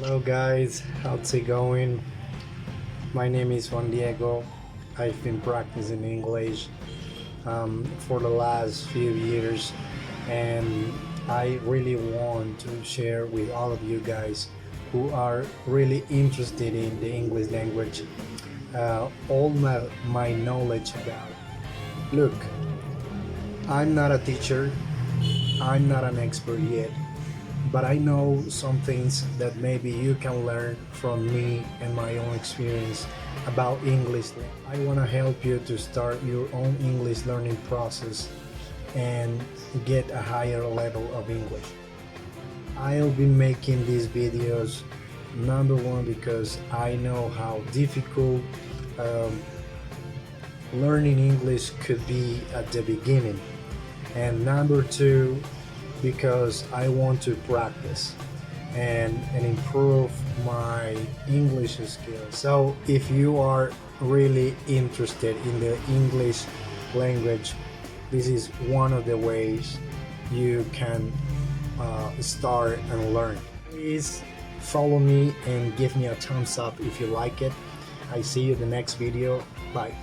Hello guys, how's it going? My name is Juan Diego. I've been practicing English for the last few years, and I really want to share with all of you guys who are really interested in the English language all my knowledge about. Look, I'm not a teacher, I'm not an expert yet, but I know some things that maybe you can learn from me and my own experience about English. I want to help you to start your own English learning process and get a higher level of English. I'll be making these videos, number one, because I know how difficult um, learning English could be at the beginning, and number two, because I want to practice and improve my English skills. So if you are really interested in the English language, this is one of the ways you can start and learn. Please follow me and give me a thumbs up if you like it. I see you in the next video. Bye.